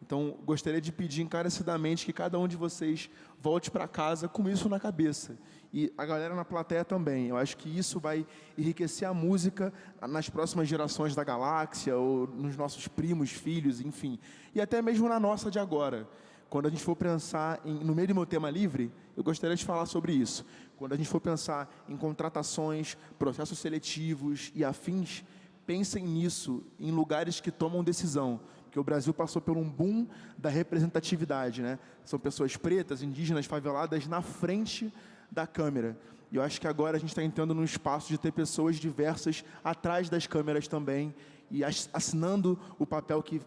Então, gostaria de pedir encarecidamente que cada um de vocês volte para casa com isso na cabeça. E a galera na plateia também. Eu acho que isso vai enriquecer a música nas próximas gerações da galáxia, ou nos nossos primos, filhos, enfim. E até mesmo na nossa de agora. Quando a gente for pensar no meio do meu tema livre, eu gostaria de falar sobre isso. Quando a gente for pensar em contratações, processos seletivos e afins, pensem nisso, em lugares que tomam decisão. Porque o Brasil passou por um boom da representatividade, né? São pessoas pretas, indígenas, faveladas na frente da câmera. E eu acho que agora a gente está entrando num espaço de ter pessoas diversas atrás das câmeras também, e assinando o papel que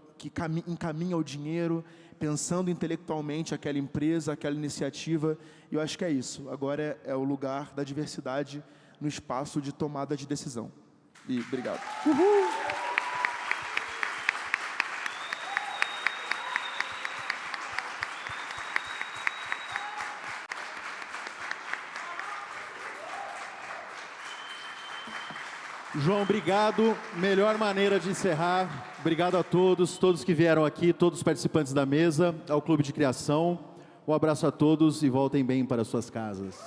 encaminha o dinheiro, pensando intelectualmente aquela empresa, aquela iniciativa. E eu acho que é isso. Agora é o lugar da diversidade no espaço de tomada de decisão. E obrigado. Uhul! João, obrigado. Melhor maneira de encerrar. Obrigado a todos que vieram aqui, todos os participantes da mesa, ao Clube de Criação. Um abraço a todos e voltem bem para suas casas.